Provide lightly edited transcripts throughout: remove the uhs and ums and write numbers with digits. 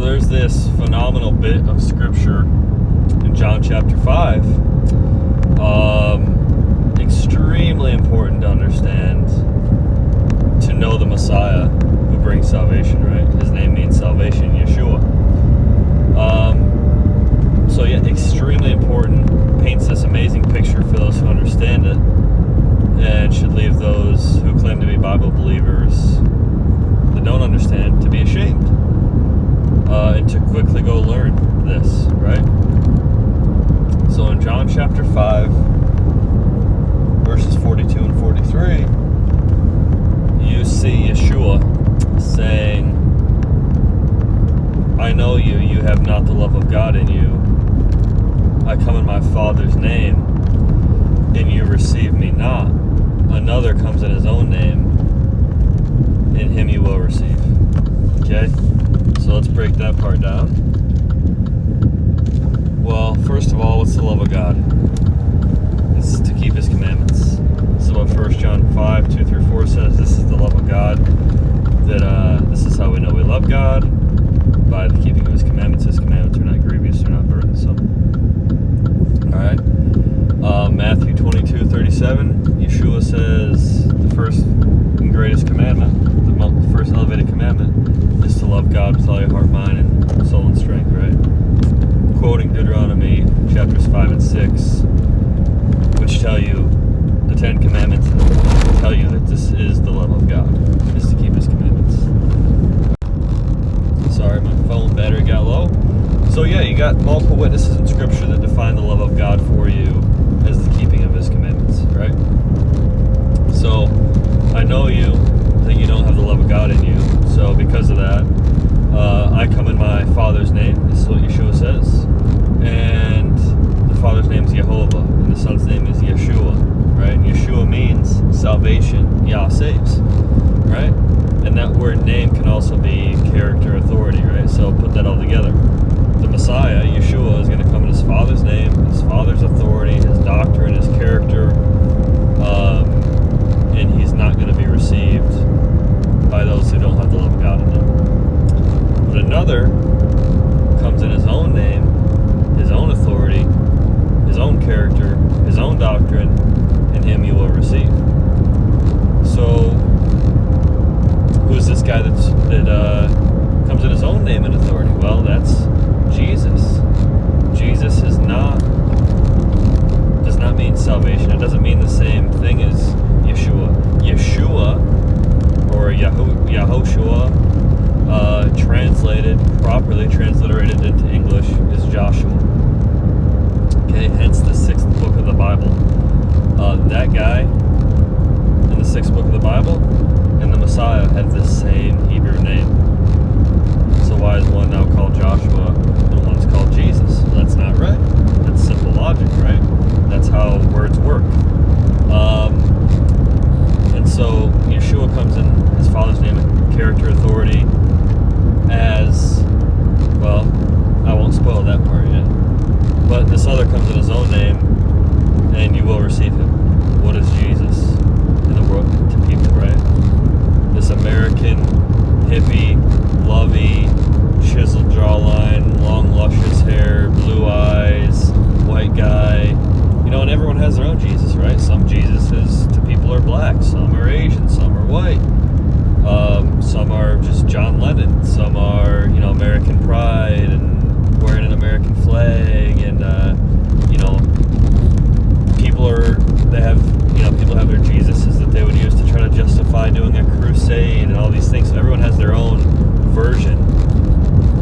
there's this phenomenal bit of scripture in John chapter 5. Extremely important to understand, to know the Messiah who brings salvation, right? His name means salvation, Yeshua. So yeah, extremely important. Paints this amazing picture for those who understand it, and should leave those who claim to be Bible believers that don't understand to be ashamed, and to quickly go learn this, right? So in John chapter 5, verses 42 and 43, you see Yeshua saying, I know you have not the love of God in you. I come in my Father's name, and you receive me not. Another comes in his own name, and him you will receive. Okay? So let's break that part down. Well, first of all, what's the love of God? It's to keep his commandments. This is what 1 John 5, 2 through 4 says. This is the love of God. This is how we know we love God, by the keeping of his commandments. His commandments are not grievous, they're not burdensome. Alright. Matthew 22, 37, Yeshua says the first and greatest commandment, the first elevated commandment, is to love God with all your heart, mind, and soul and strength, right? Quoting Deuteronomy chapters 5 and 6, which tell you, the 10 commandments tell you that this is the love of God, is to keep his commandments. Sorry, my phone battery got low. So yeah, you got multiple witnesses in scripture that define the love of God for you as the keeping of his commandments, right? So I know that you don't have the love of God in you. So because of that, I come in my Father's name. This is what Yeshua says. And the Father's name is Jehovah, and the Son's name is Yeshua, right? And Yeshua means salvation. Yah saves, right? And that word name can also be character, authority, right? So put that all together. The Messiah, Yeshua, is going to come in his Father's name, his Father's authority, his doctrine, his character, and he's not going to be received by those who don't have the love of God in them. But another comes in his own name, his own authority, his own character, his own doctrine, and him you will receive. So, who's this guy that comes in his own name and authority? Well, that's Jesus. Jesus does not mean salvation. It doesn't mean the same thing as Yeshua. Yeshua, or Yahoshua, properly transliterated into English, is Joshua. Okay, hence the 6th book of the Bible. That guy in the 6th book of the Bible and the Messiah have the same Hebrew name. So why is one now called Joshua and one's called Jesus? That's not right. That's simple logic, right? That's how words work. And so Yeshua comes in his Father's name and character, authority, as, well, I won't spoil that part yet. But this other comes in his own name, and you will receive him. What is Jesus in the world to people, right? This American, hippie, lovey, chiseled jawline, long luscious hair, blue eyes, white guy, and everyone has their own Jesus, right? Some Jesuses to people are black, some are Asian, some are white, some are just John Lennon, some are, American pride and wearing an American flag, and people have their Jesuses that they would use to try to justify doing a crusade and all these things. So everyone has their own version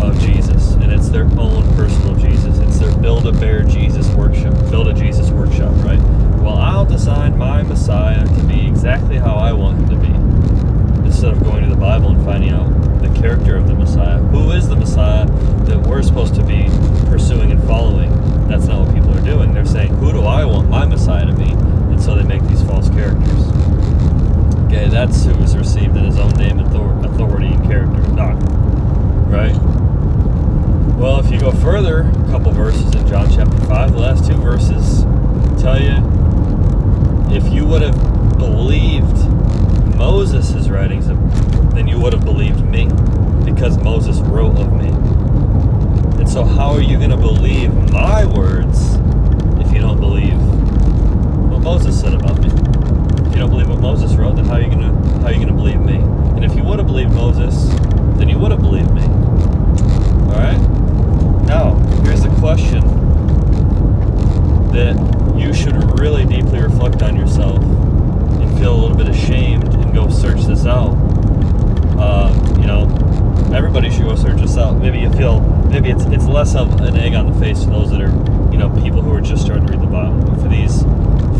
of Jesus, and it's their own personal Jesus. It's their Build-A-Bear Jesus workshop, Build-A-Jesus workshop, right? Well, I'll design my Messiah to be exactly how I want him to be, instead of going to the Bible and finding out the character of the Messiah. Who is the Messiah that we're supposed to be pursuing and following? That's not what people are doing. They're saying, who do I want my Messiah to be? And so they make these false characters. Okay, that's who is received in his own name, authority, and character and doctrine, right? Well, if you go further, a couple verses in John chapter 5, the last 2 verses tell you, if you would have believed Moses' writings, then you would have believed me, because Moses wrote of me. And so how are you going to believe my words if you don't believe what Moses said about me? If you don't believe what Moses wrote, then how are you going to believe me? And if you would have believed Moses, then you would have believed me. All right? Now, here's the question that you should really deeply reflect on yourself and feel a little bit ashamed and go search this out. Everybody should go search this out. Maybe it's less of an egg on the face to those that are, people who are just starting to read the Bible. But for these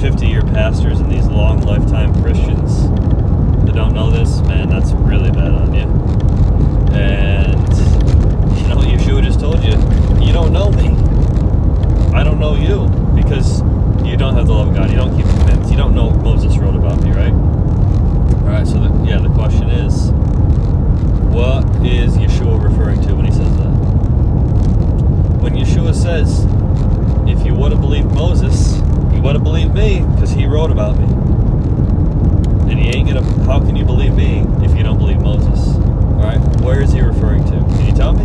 50-year pastors and these long lifetime Christians that don't know this, man, that's really bad on you. And, Yeshua just told you, you don't know me. I don't know you, because you don't have the love of God. You don't keep the commandments. You don't know what Moses wrote about me, right? All right, so the question is, what is Yeshua referring to when he says that? When Yeshua says, if you would have believed Moses, you would have believed me, because he wrote about me. And how can you believe me if you don't believe Moses? All right, where is he referring to? Can you tell me?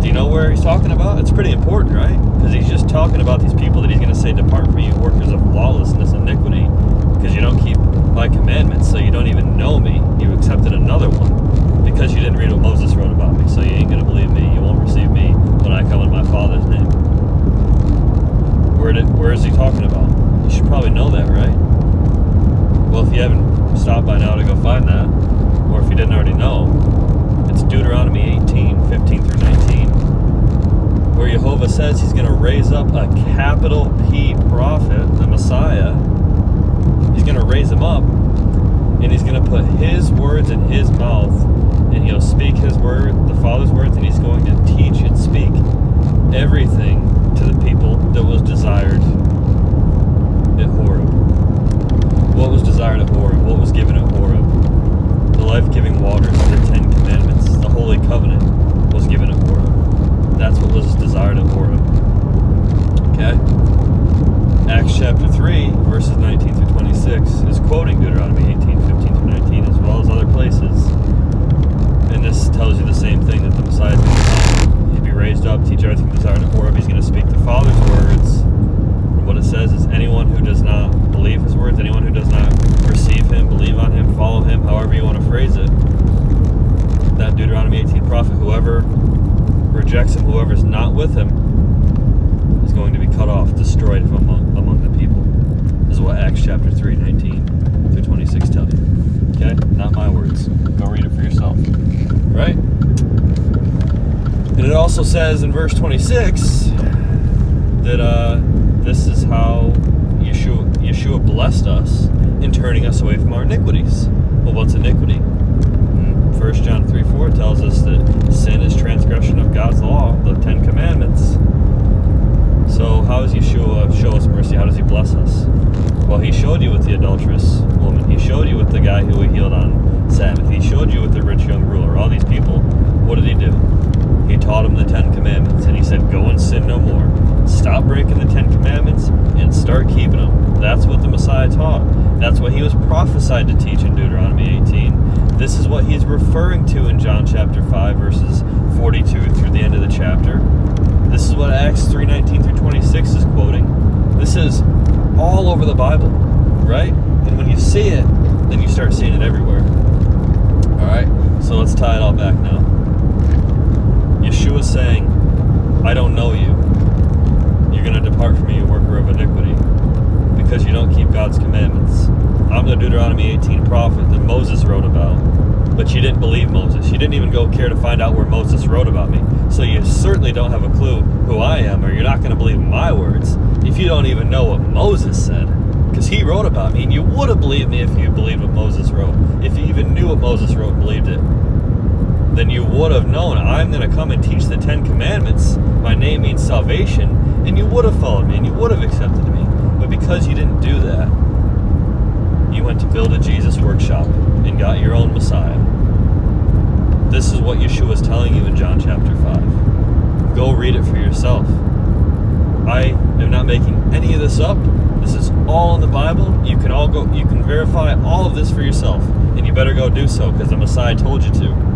Do you know where he's talking about? It's pretty important, right? Because he's just talking about these people that he's going to say, depart from me, you workers of lawlessness, iniquity, because you don't keep my commandments, so you don't even know me. You accepted another one because you didn't read what Moses wrote about me, so you ain't going to believe me. You won't receive me when I come in my Father's name. Where is he talking about? You should probably know that, right? Well, if you haven't stopped by now to go find that, or if you didn't already know, it's Deuteronomy 18, 15 through 19, where Jehovah says he's going to raise up a capital P prophet, the Messiah. He's going to raise him up, and he's going to put his words in his mouth, and he'll speak his word, the Father's words, and he's going to teach and speak everything to the people that was desired at Horeb. What was desired at Horeb? What was given at Horeb? The life-giving waters, the 10 Commandments, the Holy Covenant was given at Horeb. That's what was desired at Horeb. Okay? Acts chapter 3, verses 19 through 26 is quoting Deuteronomy 18, 15 through 19, as well as other places. And this tells you the same thing, that the Messiah is going to come. He'll be raised up, teach everything desired at Horeb. He's going to speak the Father's words. And what it says is, anyone who does not believe his words, anyone who does not receive him, believe on him, follow him, however you want to phrase it, that Deuteronomy 18 prophet, whoever rejects him, whoever's not with him, is going to be cut off, destroyed from among the people. This is what Acts chapter 3, 19 through 26 tell you. Okay? Not my words. Go read it for yourself. Right? And it also says in verse 26 that this is how Yeshua blessed us in turning us away from our iniquities. Well, what's iniquity? 1 John 3:4 tells us that sin is transgression of God's law, the 10 Commandments. So how does Yeshua show us mercy? How does he bless us? Well, he showed you with the adulterous woman. He showed you with the guy who he healed on Sabbath. He showed you with the rich young ruler. All these people, what did he do? He taught them the 10 Commandments, and he said, go and sin no more. Stop breaking the 10 Commandments and start keeping them. That's what the Messiah taught. That's what he was prophesied to teach in Deuteronomy 18. This is what he's referring to in John chapter 5, verses 42 through the end of the chapter. This is what Acts 3:19 through 26 is quoting. This is all over the Bible, right? And when you see it, then you start seeing it everywhere. All right? So let's tie it all back now. Yeshua saying, I don't know you. You're going to depart from me, you worker of iniquity, because you don't keep God's commandments. I'm the Deuteronomy 18 prophet that Moses wrote about, but you didn't believe Moses. You didn't even go care to find out where Moses wrote about me. So you certainly don't have a clue who I am, or you're not going to believe my words if you don't even know what Moses said, because he wrote about me, and you would have believed me if you believed what Moses wrote. If you even knew what Moses wrote and believed it, then you would have known I'm going to come and teach the 10 Commandments. My name means salvation, and you would have followed me, and you would have accepted me. But because you didn't do that, you went to build a Jesus workshop and got your own Messiah. This is what Yeshua is telling you in John chapter 5. Go read it for yourself. I am not making any of this up. This is all in the Bible. You can verify all of this for yourself, and you better go do so, because the Messiah told you to.